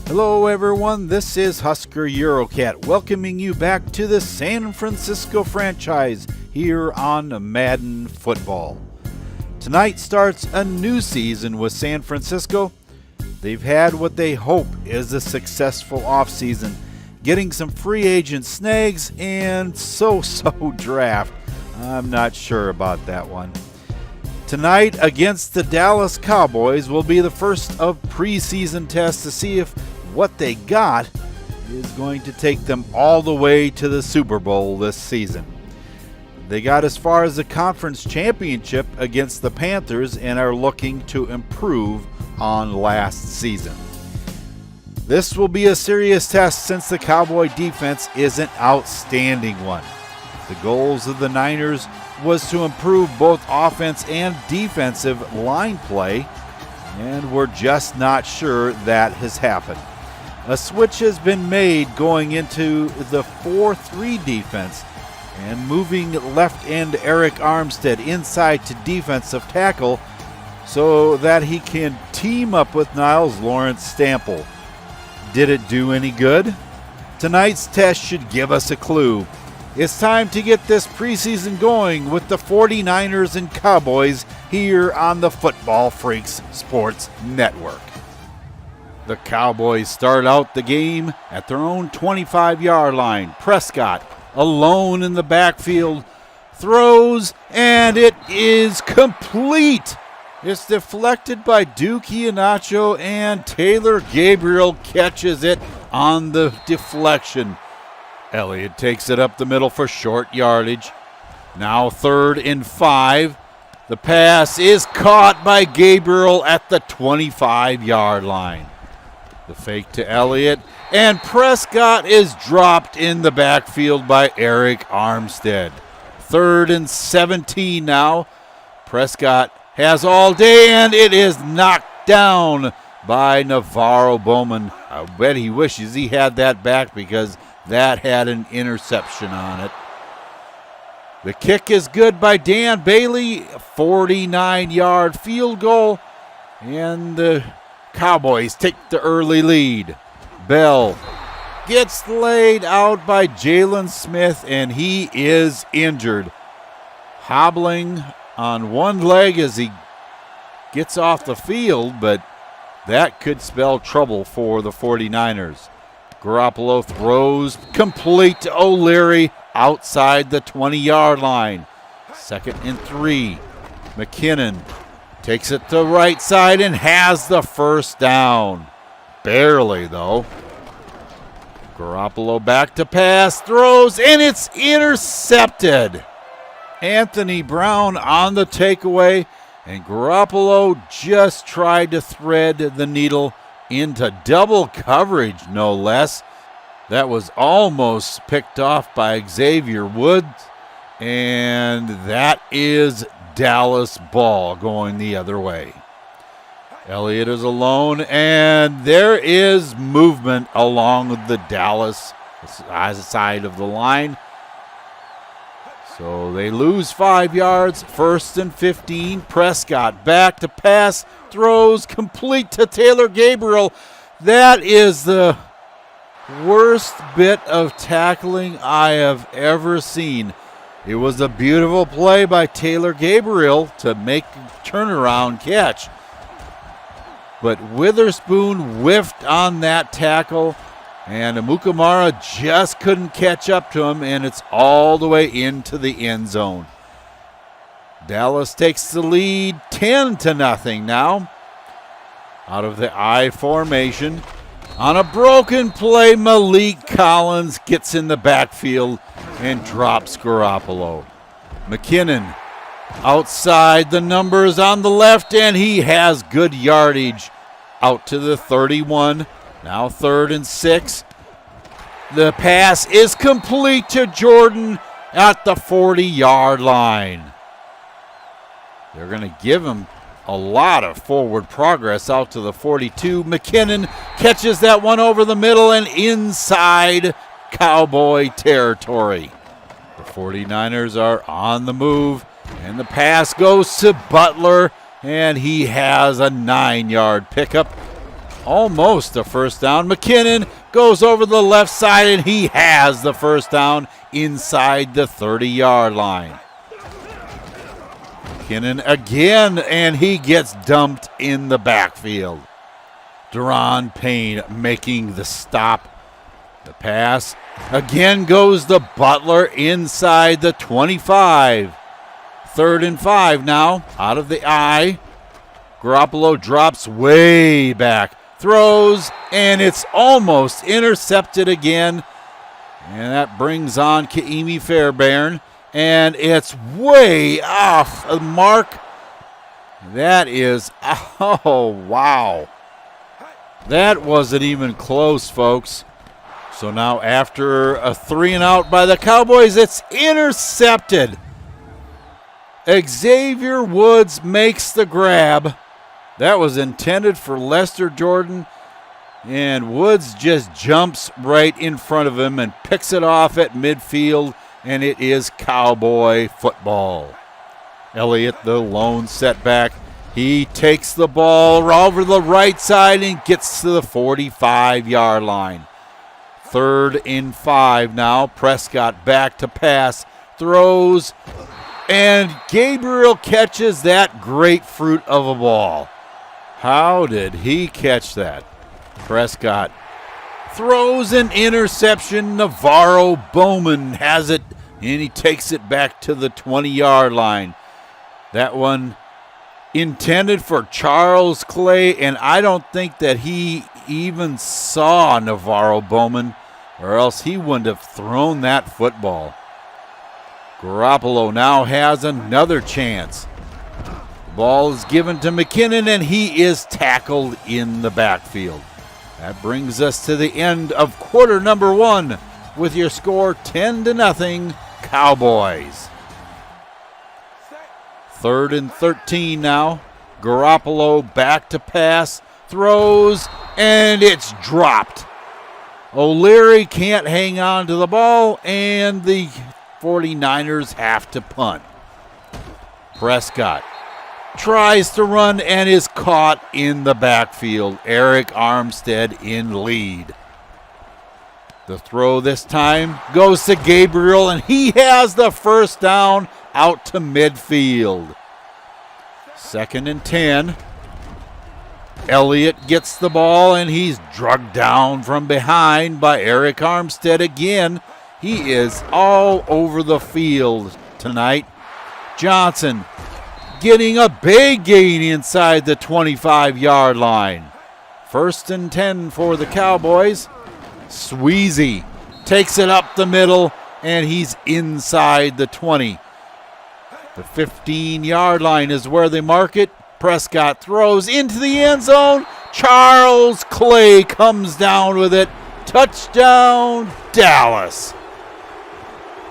Hello everyone, this is Husker Eurocat welcoming you back to the San Francisco franchise here on Madden Football. Tonight starts a new season with San Francisco. They've had what they hope is a successful offseason, getting some free agent snags and so-so draft. I'm not sure about that one. Tonight against the Dallas Cowboys will be the first of preseason tests to see if what they got is going to take them all the way to the Super Bowl this season. They got as far as the conference championship against the Panthers and are looking to improve on last season. This will be a serious test since the Cowboy defense is an outstanding one. The goals of the Niners was to improve both offense and defensive line play, and we're just not sure that has happened. A switch has been made going into the 4-3 defense and moving left end Eric Armstead inside to defensive tackle so that he can team up with Niles Lawrence Stample. Did it do any good? Tonight's test should give us a clue. It's time to get this preseason going with the 49ers and Cowboys here on the Football Freaks Sports Network. The Cowboys start out the game at their own 25-yard line. Prescott alone in the backfield, throws, and it is complete. It's deflected by Duke Iheanacho, and Taylor Gabriel catches it on the deflection. Elliott takes it up the middle for short yardage. Now 3rd and 5. The pass is caught by Gabriel at the 25-yard line. The fake to Elliott, and Prescott is dropped in the backfield by Eric Armstead. 3rd and 17 now. Prescott has all day, and it is knocked down by Navarro Bowman. I bet he wishes he had that back because that had an interception on it. The kick is good by Dan Bailey, 49-yard field goal, and the Cowboys take the early lead. Bell gets laid out by Jalen Smith, and he is injured. Hobbling on one leg as he gets off the field, but that could spell trouble for the 49ers. Garoppolo throws complete to O'Leary outside the 20-yard line. 2nd and 3. McKinnon takes it to right side and has the first down. Barely, though. Garoppolo back to pass, throws, and it's intercepted. Anthony Brown on the takeaway, and Garoppolo just tried to thread the needle into double coverage, no less. That was almost picked off by Xavier Woods, and that is Dallas ball going the other way. Elliott is alone, and there is movement along the Dallas side of the line. So they lose 5 yards, 1st and 15. Prescott back to pass, throws complete to Taylor Gabriel. That is the worst bit of tackling I have ever seen. It was a beautiful play by Taylor Gabriel to make a turnaround catch. But Witherspoon whiffed on that tackle, and Amukamara just couldn't catch up to him, and it's all the way into the end zone. Dallas takes the lead 10-0 now. Out of the I formation. On a broken play, Malik Collins gets in the backfield and drops Garoppolo. McKinnon outside the numbers on the left, and he has good yardage out to the 31. Now 3rd and 6. The pass is complete to Jordan at the 40-yard line. They're going to give him a lot of forward progress out to the 42. McKinnon catches that one over the middle and inside Cowboy territory. The 49ers are on the move, and the pass goes to Butler, and he has a 9-yard pickup almost a first down. McKinnon goes over the left side, and he has the first down inside the 30-yard line. McKinnon again, and he gets dumped in the backfield. Deron Payne making the stop. The pass again goes to Butler inside the 25. 3rd and 5 now, out of the eye. Garoppolo drops way back, throws, and it's almost intercepted again. And that brings on Ka'imi Fairbairn, and it's way off the mark. That is, oh, wow. That wasn't even close, folks. So now after a 3-and-out by the Cowboys, it's intercepted. Xavier Woods makes the grab. That was intended for Lester Jordan, and Woods just jumps right in front of him and picks it off at midfield, and it is Cowboy football. Elliott, the lone setback, he takes the ball over the right side and gets to the 45-yard line. 3rd and 5 now. Prescott back to pass, throws, and Gabriel catches that grapefruit of a ball. How did he catch that? Prescott throws an interception. Navarro Bowman has it, and he takes it back to the 20-yard line. That one intended for Charles Clay, and I don't think that he even saw Navarro Bowman, or else he wouldn't have thrown that football. Garoppolo now has another chance. The ball is given to McKinnon, and he is tackled in the backfield. That brings us to the end of quarter number 1 with your score 10-0 Cowboys. 3rd and 13 now. Garoppolo back to pass, throws, and it's dropped. O'Leary can't hang on to the ball, and the 49ers have to punt. Prescott tries to run and is caught in the backfield. Eric Armstead in lead. The throw this time goes to Gabriel, and he has the first down out to midfield. 2nd and 10. Elliott gets the ball, and he's drugged down from behind by Eric Armstead again. He is all over the field tonight. Johnson getting a big gain inside the 25-yard line. 1st and 10 for the Cowboys. Sweezy takes it up the middle, and he's inside the 20. The 15-yard line is where they mark it. Prescott throws into the end zone. Charles Clay comes down with it. Touchdown, Dallas.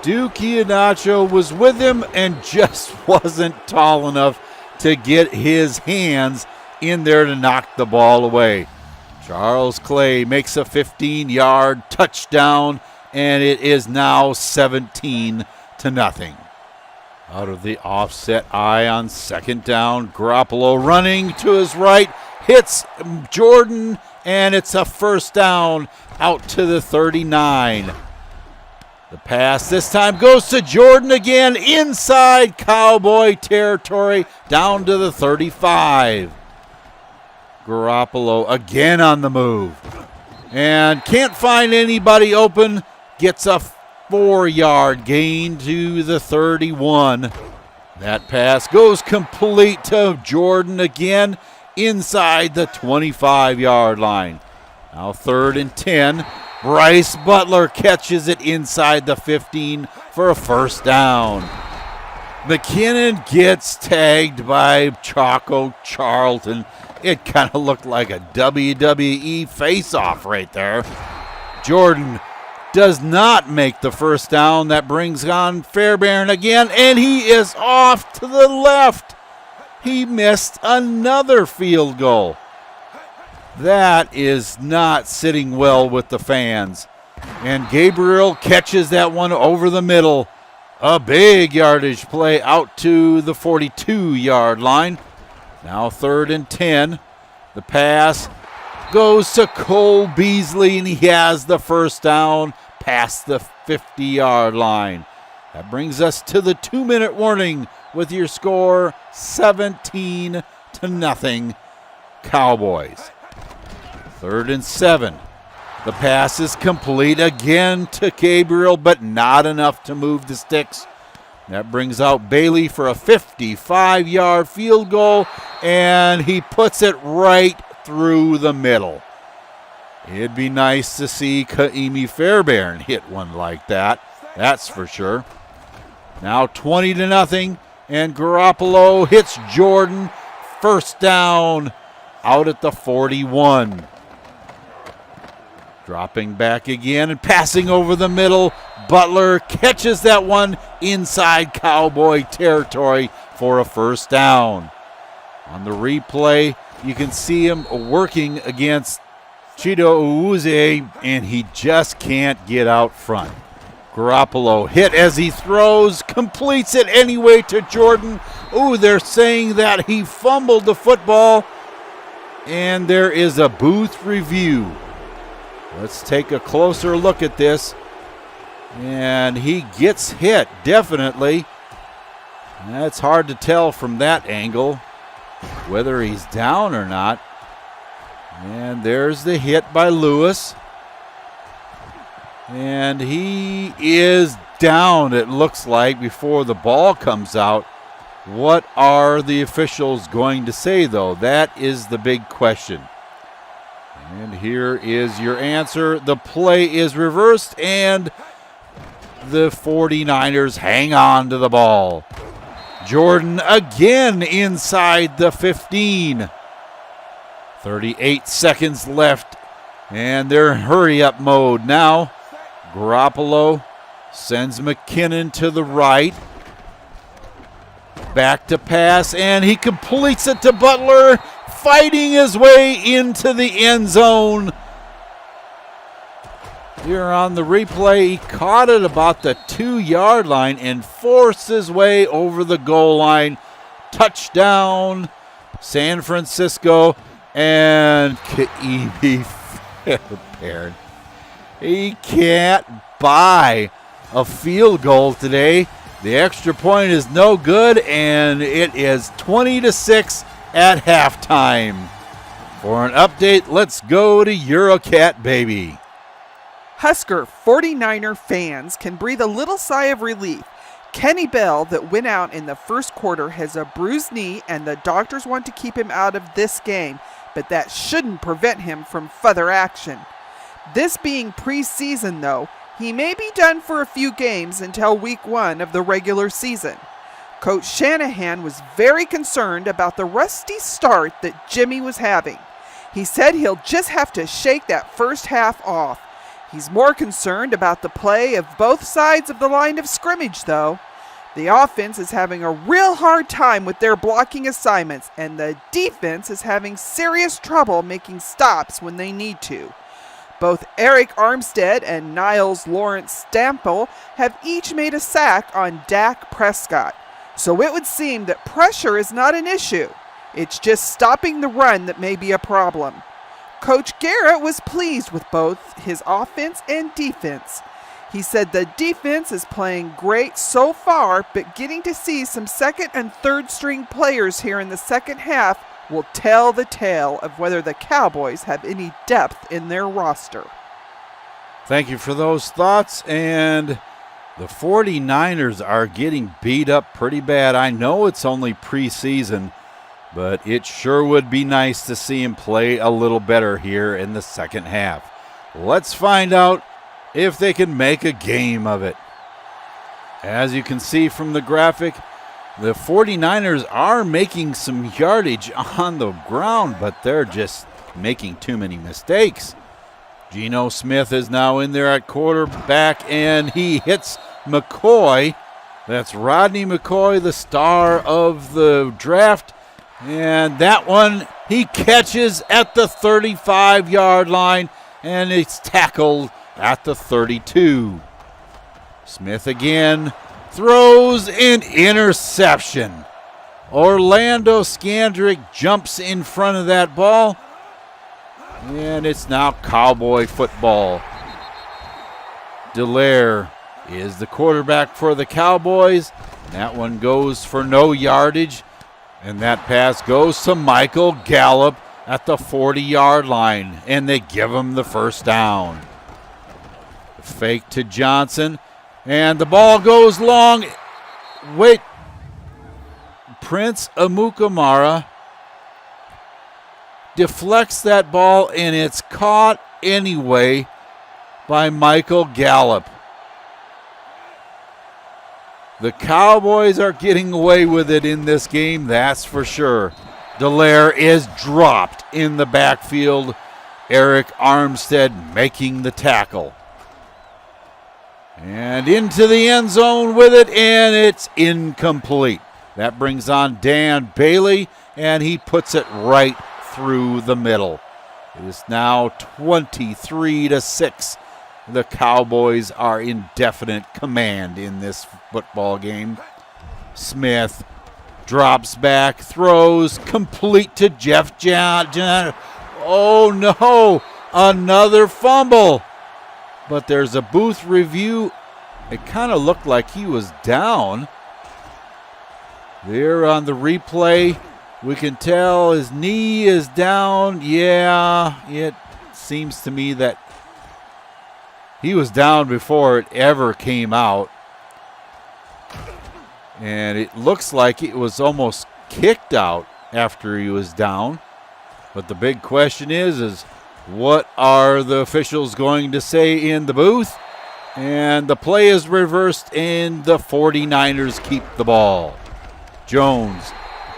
Duke Iheanacho was with him and just wasn't tall enough to get his hands in there to knock the ball away. Charles Clay makes a 15-yard touchdown, and it is now 17-0. Out of the offset eye on 2nd down, Garoppolo running to his right, hits Jordan, and it's a first down out to the 39. The pass this time goes to Jordan again, inside Cowboy territory, down to the 35. Garoppolo again on the move, and can't find anybody open, gets a 4-yard gain to the 31. That pass goes complete to Jordan again, inside the 25-yard line. Now 3rd and 10. Bryce Butler catches it inside the 15 for a first down. McKinnon gets tagged by Choco Charlton. It kind of looked like a WWE face-off right there. Jordan does not make the first down. That brings on Fairbairn again, and he is off to the left. He missed another field goal. That is not sitting well with the fans. And Gabriel catches that one over the middle. A big yardage play out to the 42-yard line. Now 3rd and 10. The pass goes to Cole Beasley, and he has the first down past the 50-yard line. That brings us to the 2-minute warning with your score 17-0 Cowboys. 3rd and 7. The pass is complete again to Gabriel, but not enough to move the sticks. That brings out Bailey for a 55-yard field goal, and he puts it right through the middle. It'd be nice to see Kaimi Fairbairn hit one like that, that's for sure. Now 20-0, and Garoppolo hits Jordan. First down out at the 41. Dropping back again and passing over the middle. Butler catches that one inside Cowboy territory for a first down. On the replay, you can see him working against Chido Uwuzie, and he just can't get out front. Garoppolo hit as he throws, completes it anyway to Jordan. Ooh, they're saying that he fumbled the football, and there is a booth review. Let's take a closer look at this. And he gets hit, definitely. That's hard to tell from that angle whether he's down or not. And there's the hit by Lewis. And he is down, it looks like, before the ball comes out. What are the officials going to say, though? That is the big question. And here is your answer. The play is reversed, and the 49ers hang on to the ball. Jordan again inside the 15. 38 seconds left, and they're in hurry-up mode now. Garoppolo sends McKinnon to the right. Back to pass, and he completes it to Butler, fighting his way into the end zone. Here on the replay, he caught it about the 2-yard line and forced his way over the goal line. Touchdown, San Francisco, and Kaimi Fairbairn. He can't buy a field goal today. The extra point is no good, and it is 20-6 at halftime. For an update, let's go to Eurocat, baby. Husker 49er fans can breathe a little sigh of relief. Kenny Bell, that went out in the first quarter, has a bruised knee, and the doctors want to keep him out of this game, but that shouldn't prevent him from further action. This being preseason, though, he may be done for a few games until week 1 of the regular season. Coach Shanahan was very concerned about the rusty start that Jimmy was having. He said he'll just have to shake that first half off. He's more concerned about the play of both sides of the line of scrimmage, though. The offense is having a real hard time with their blocking assignments, and the defense is having serious trouble making stops when they need to. Both Eric Armstead and Niles Lawrence Stample have each made a sack on Dak Prescott, so it would seem that pressure is not an issue. It's just stopping the run that may be a problem. Coach Garrett was pleased with both his offense and defense. He said the defense is playing great so far, but getting to see some second and third string players here in the second half will tell the tale of whether the Cowboys have any depth in their roster. Thank you for those thoughts. And the 49ers are getting beat up pretty bad. I know it's only preseason, but it sure would be nice to see him play a little better here in the second half. Let's find out if they can make a game of it. As you can see from the graphic, the 49ers are making some yardage on the ground, but they're just making too many mistakes. Geno Smith is now in there at quarterback, and he hits McCoy. That's Rodney McCoy, the star of the draft. And that one he catches at the 35-yard line, and it's tackled at the 32. Smith again throws an interception. Orlando Scandrick jumps in front of that ball, And it's now Cowboy football. Dallaire is the quarterback for the Cowboys. That one goes for no yardage. And that pass goes to Michael Gallup at the 40-yard line. And they give him the first down. Fake to Johnson. And the ball goes long. Wait. Prince Amukamara deflects that ball, and it's caught anyway by Michael Gallup. The Cowboys are getting away with it in this game, that's for sure. Dallaire is dropped in the backfield. Eric Armstead making the tackle. And into the end zone with it, and it's incomplete. That brings on Dan Bailey, and he puts it right through the middle. It is now 23-6. The Cowboys are in definite command in this football game. Smith drops back, throws, complete to Jeff Johnson. Oh no, another fumble. But there's a booth review. It kind of looked like he was down. There on the replay, we can tell his knee is down. Yeah, it seems to me that he was down before it ever came out. And it looks like it was almost kicked out after he was down. But the big question is what are the officials going to say in the booth? And the play is reversed, and the 49ers keep the ball. Jones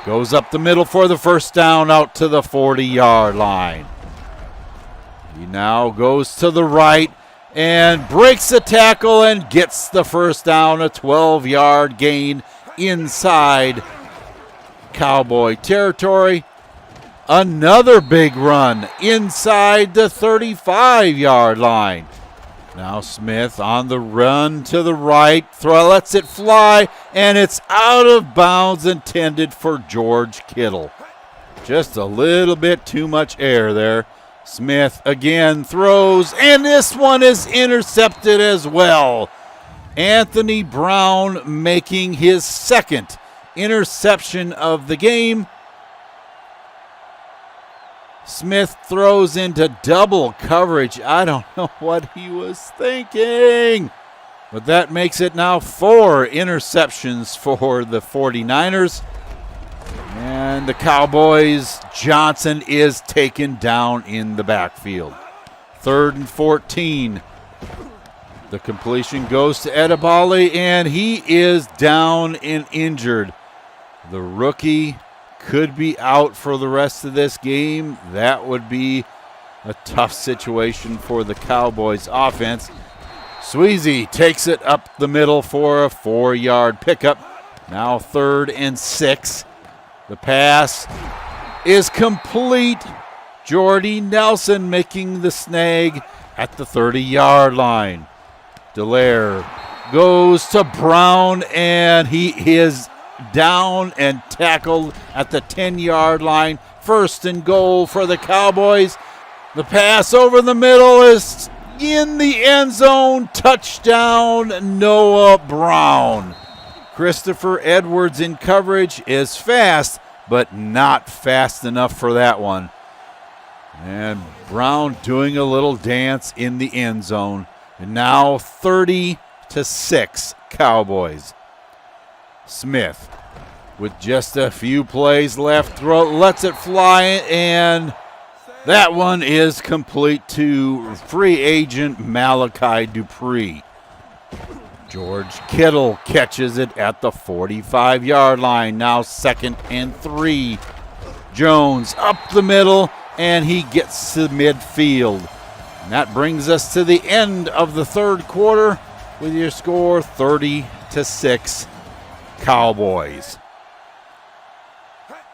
goes up the middle for the first down out to the 40-yard line. He now goes to the right and breaks the tackle and gets the first down, a 12-yard gain inside Cowboy territory. Another big run inside the 35-yard line. Now Smith on the run to the right, lets it fly, and it's out of bounds, intended for George Kittle. Just a little bit too much air there. Smith again throws, and this one is intercepted as well. Anthony Brown making his second interception of the game. Smith throws into double coverage. I don't know what he was thinking. But that makes it now 4 interceptions for the 49ers. And the Cowboys, Johnson is taken down in the backfield. 3rd and 14. The completion goes to Edebali, and he is down and injured. The rookie could be out for the rest of this game. That would be a tough situation for the Cowboys offense. Sweezy takes it up the middle for a 4-yard pickup. Now 3rd and 6. The pass is complete. Jordy Nelson making the snag at the 30-yard line. Dallaire goes to Brown, and he is down and tackled at the 10-yard line. 1st and goal for the Cowboys. The pass over the middle is in the end zone. Touchdown, Noah Brown. Christopher Edwards in coverage is fast, but not fast enough for that one. And Brown doing a little dance in the end zone. And now 30-6 Cowboys. Smith with just a few plays left, lets it fly, and that one is complete to free agent Malachi Dupree. George Kittle catches it at the 45-yard line. Now 2nd and 3. Jones up the middle, and he gets to midfield. And that brings us to the end of the 3rd quarter with your score 30-6 Cowboys.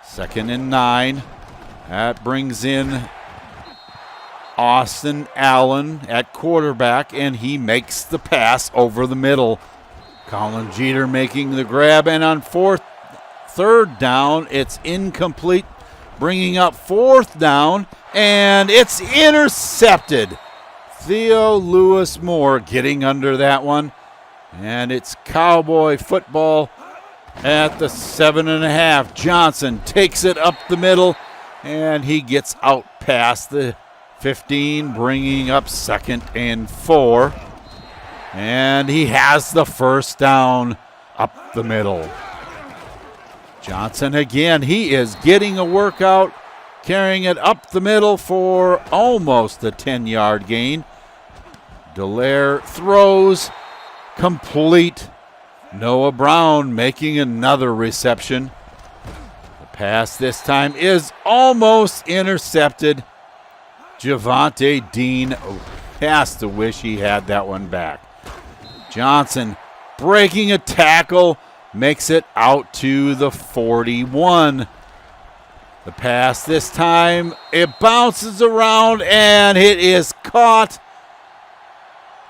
2nd and 9. That brings in Austin Allen at quarterback, and he makes the pass over the middle. Colin Jeter making the grab, and on 3rd down, it's incomplete. bringing up 4th down, and it's intercepted. Theo Lewis Moore getting under that one, and it's Cowboy football at the 7.5. Johnson takes it up the middle, and he gets out past the 15, bringing up 2nd and 4. And he has the 1st down up the middle. Johnson again, he is getting a workout, carrying it up the middle for almost a 10-yard gain. Dallaire throws, complete. Noah Brown making another reception. The pass this time is almost intercepted. Javonte Dean has to wish he had that one back. Johnson breaking a tackle, makes it out to the 41. The pass this time, it bounces around and it is caught.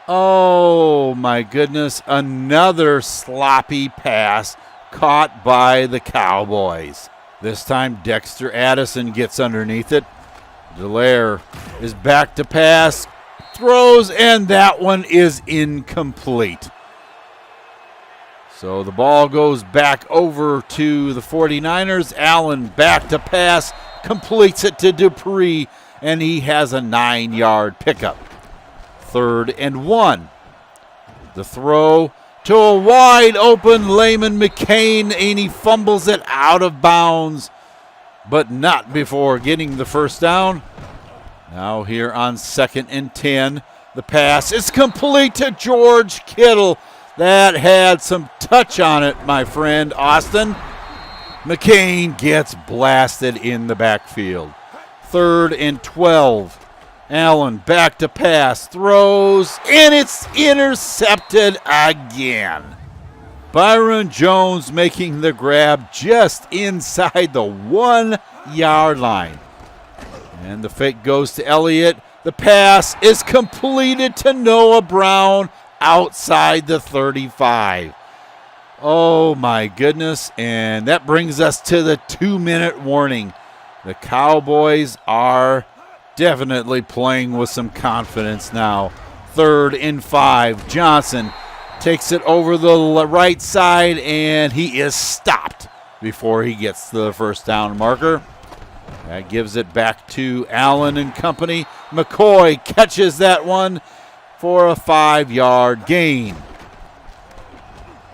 Oh my goodness, another sloppy pass caught by the Cowboys. This time Dexter Addison gets underneath it. Dallaire is back to pass, throws, and that one is incomplete. So the ball goes back over to the 49ers. Allen back to pass, completes it to Dupree, and he has a 9-yard pickup. 3rd and 1. The throw to a wide open Layman McCain, and he fumbles it out of bounds, but not before getting the 1st down. Now here on 2nd and 10, the pass is complete to George Kittle. That had some touch on it, my friend Austin. McCain gets blasted in the backfield. 3rd and 12. Allen back to pass, throws, and it's intercepted again. Byron Jones making the grab just inside the 1-yard line. And the fake goes to Elliott. The pass is completed to Noah Brown outside the 35. Oh my goodness, and that brings us to the 2-minute warning. The Cowboys are definitely playing with some confidence now. 3rd and 5. Johnson takes it over the right side, and he is stopped before he gets to the 1st down marker. That gives it back to Allen and company. McCoy catches that one for a 5-yard gain.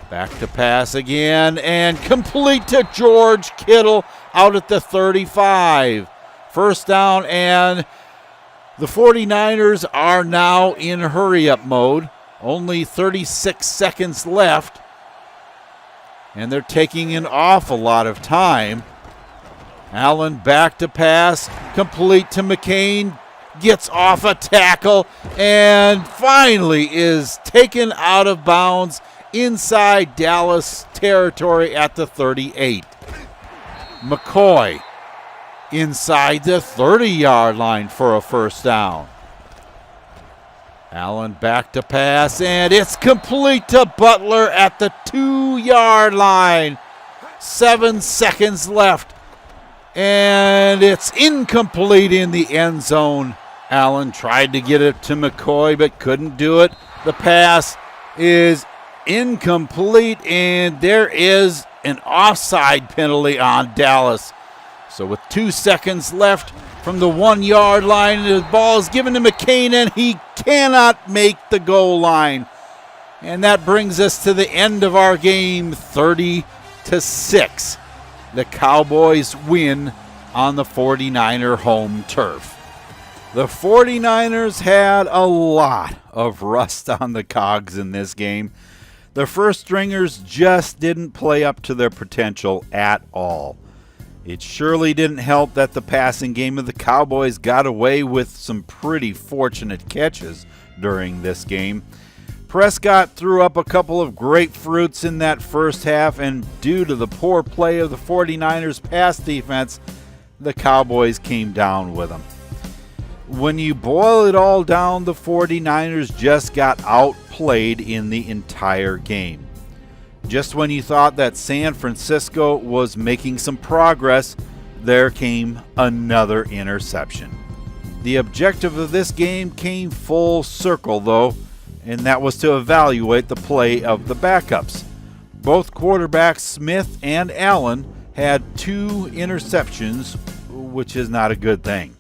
Back to pass again, and complete to George Kittle out at the 35. 1st down, and the 49ers are now in hurry-up mode. Only 36 seconds left, and they're taking an awful lot of time. Allen back to pass, complete to McCain, gets off a tackle, and finally is taken out of bounds inside Dallas territory at the 38. McCoy inside the 30-yard line for a 1st down. Allen back to pass, and it's complete to Butler at the 2-yard line. 7 seconds left, and it's incomplete in the end zone. Allen tried to get it to McCoy, but couldn't do it. The pass is incomplete, and there is an offside penalty on Dallas. So with 2 seconds left from the 1-yard line, the ball is given to McCain, and he cannot make the goal line. And that brings us to the end of our game, 30-6. The Cowboys win on the 49er home turf. The 49ers had a lot of rust on the cogs in this game. The first stringers just didn't play up to their potential at all. It surely didn't help that the passing game of the Cowboys got away with some pretty fortunate catches during this game. Prescott threw up a couple of grapefruits in that first half, and due to the poor play of the 49ers pass defense, the Cowboys came down with them. When you boil it all down, the 49ers just got outplayed in the entire game. Just when you thought that San Francisco was making some progress, there came another interception. The objective of this game came full circle, though, and that was to evaluate the play of the backups. Both quarterbacks, Smith and Allen, had 2 interceptions, which is not a good thing.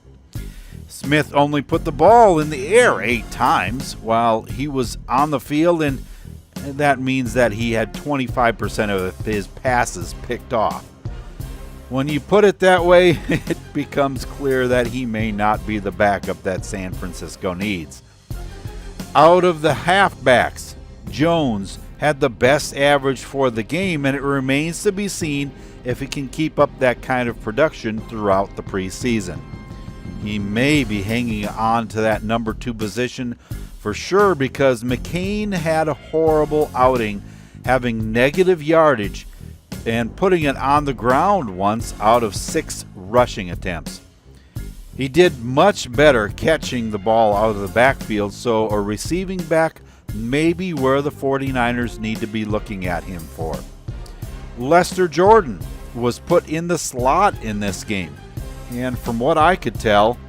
Smith only put the ball in the air 8 times while he was on the field, and that means that he had 25% of his passes picked off. When you put it that way, it becomes clear that he may not be the backup that San Francisco needs. Out of the halfbacks, Jones had the best average for the game, and it remains to be seen if he can keep up that kind of production throughout the preseason. He may be hanging on to that number 2 position for sure, because McCain had a horrible outing, having negative yardage and putting it on the ground once out of 6 rushing attempts. He did much better catching the ball out of the backfield, so a receiving back may be where the 49ers need to be looking at him for. Lester Jordan was put in the slot in this game, and from what I could tell,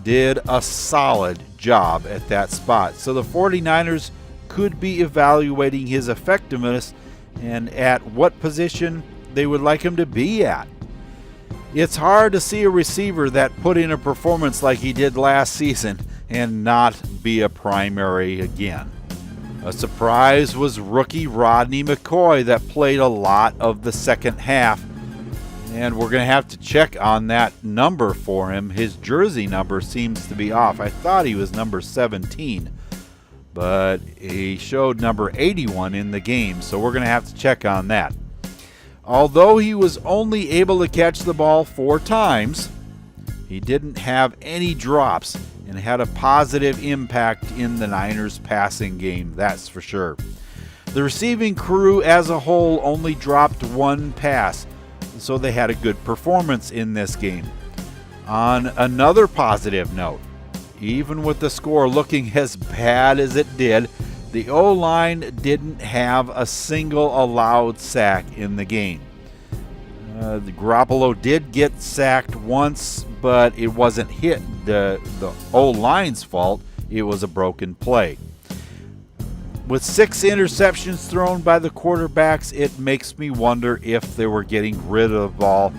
did a solid job at that spot. So the 49ers could be evaluating his effectiveness and at what position they would like him to be at. It's hard to see a receiver that put in a performance like he did last season and not be a primary again. A surprise was rookie Rodney McCoy that played a lot of the second half, and we're going to have to check on that number for him. His jersey number seems to be off. I thought he was number 17, but he showed number 81 in the game, so we're going to have to check on that. Although he was only able to catch the ball 4 times, he didn't have any drops and had a positive impact in the Niners' passing game, that's for sure. The receiving crew as a whole only dropped 1 pass, so they had a good performance in this game. On another positive note, even with the score looking as bad as it did, the O-line didn't have a single allowed sack in the game. The Garoppolo did get sacked once, but it wasn't the O-line's fault. It was a broken play. With 6 interceptions thrown by the quarterbacks, it makes me wonder if they were getting rid of the ball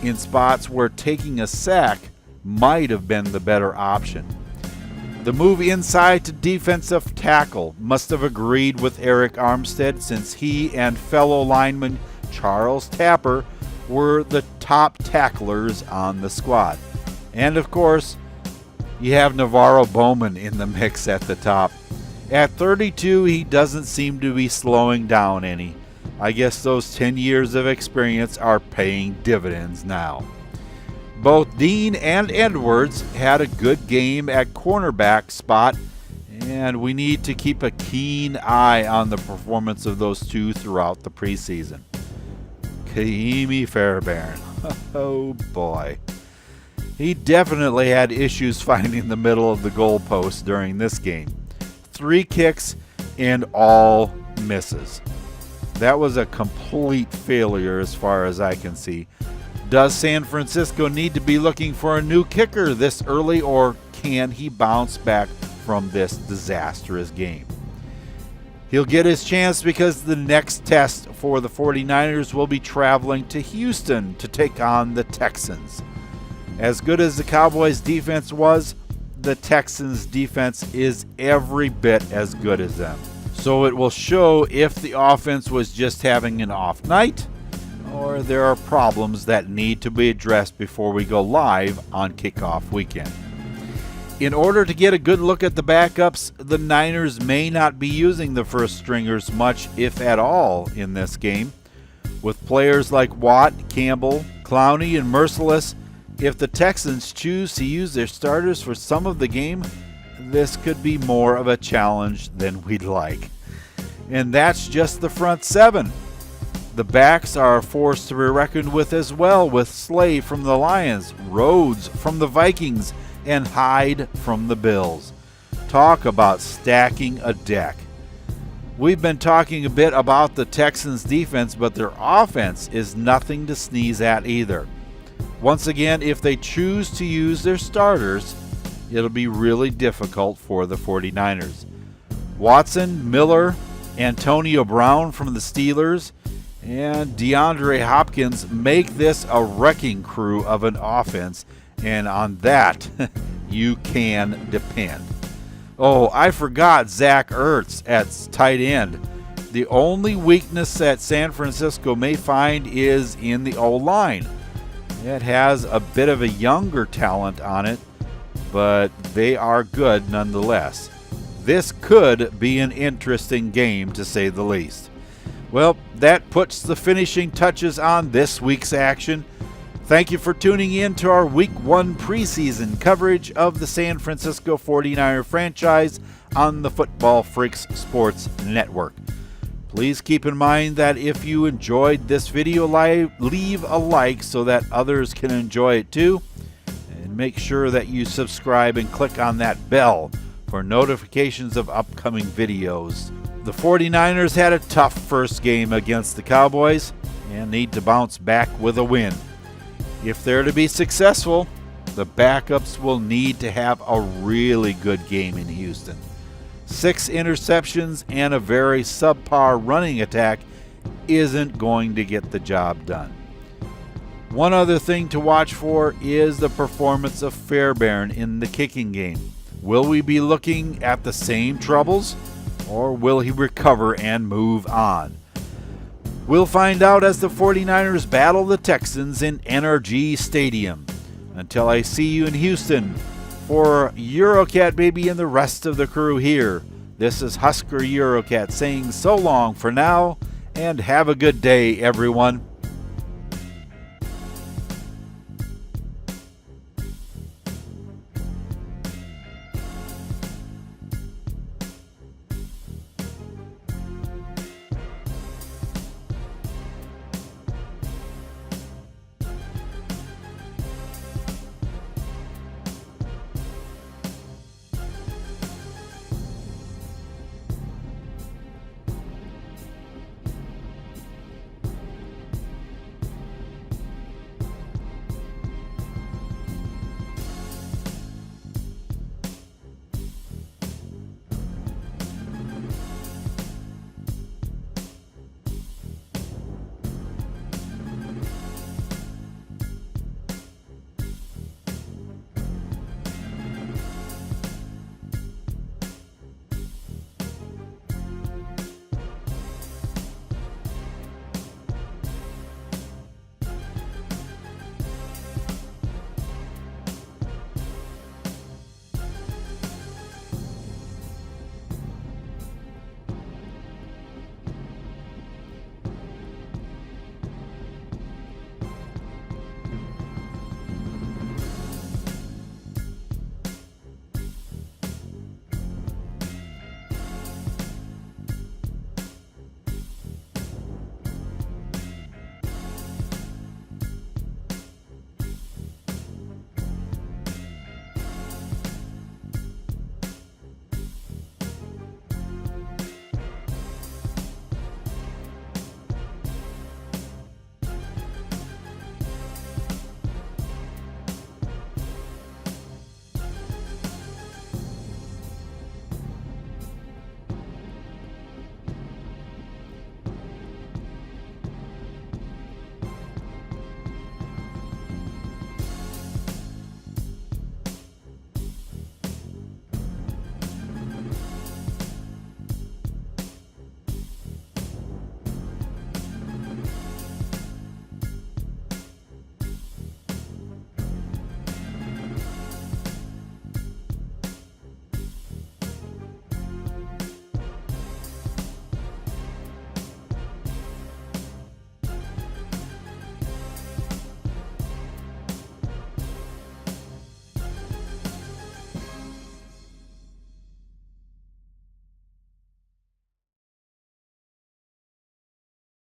in spots where taking a sack might have been the better option. The move inside to defensive tackle must have agreed with Eric Armstead, since he and fellow lineman Charles Tapper were the top tacklers on the squad. And of course, you have Navarro Bowman in the mix at the top. At 32, he doesn't seem to be slowing down any. I guess those 10 years of experience are paying dividends now. Both Dean and Edwards had a good game at cornerback spot, and we need to keep a keen eye on the performance of those 2 throughout the preseason. Ka'imi Fairbairn, oh boy. He definitely had issues finding the middle of the goalpost during this game. 3 kicks and all misses. That was a complete failure as far as I can see. Does San Francisco need to be looking for a new kicker this early, or can he bounce back from this disastrous game? He'll get his chance because the next test for the 49ers will be traveling to Houston to take on the Texans. As good as the Cowboys' defense was, the Texans' defense is every bit as good as them. So it will show if the offense was just having an off night, or there are problems that need to be addressed before we go live on kickoff weekend. In order to get a good look at the backups, the Niners may not be using the first stringers much, if at all, in this game. With players like Watt, Campbell, Clowney, and Merciless, if the Texans choose to use their starters for some of the game, this could be more of a challenge than we'd like. And that's just the front 7. The backs are a force to be reckoned with as well, with Slay from the Lions, Rhodes from the Vikings, and Hyde from the Bills. Talk about stacking a deck. We've been talking a bit about the Texans' defense, but their offense is nothing to sneeze at either. Once again, if they choose to use their starters, it'll be really difficult for the 49ers. Watson, Miller, Antonio Brown from the Steelers, and DeAndre Hopkins make this a wrecking crew of an offense, and on that, you can depend. Oh, I forgot Zach Ertz at tight end. The only weakness that San Francisco may find is in the O-line. It has a bit of a younger talent on it, but they are good nonetheless. This could be an interesting game, to say the least. Well, that puts the finishing touches on this week's action. Thank you for tuning in to our Week 1 preseason coverage of the San Francisco 49er franchise on the Football Freaks Sports Network. Please keep in mind that if you enjoyed this video, leave a like so that others can enjoy it too. And make sure that you subscribe and click on that bell for notifications of upcoming videos. The 49ers had a tough first game against the Cowboys and need to bounce back with a win. If they're to be successful, the backups will need to have a really good game in Houston. 6 interceptions and a very subpar running attack isn't going to get the job done. One other thing to watch for is the performance of Fairbairn in the kicking game. Will we be looking at the same troubles, or will he recover and move on? We'll find out as the 49ers battle the Texans in NRG Stadium. Until I see you in Houston, for Eurocat Baby and the rest of the crew here, this is Husker Eurocat saying so long for now, and have a good day, everyone.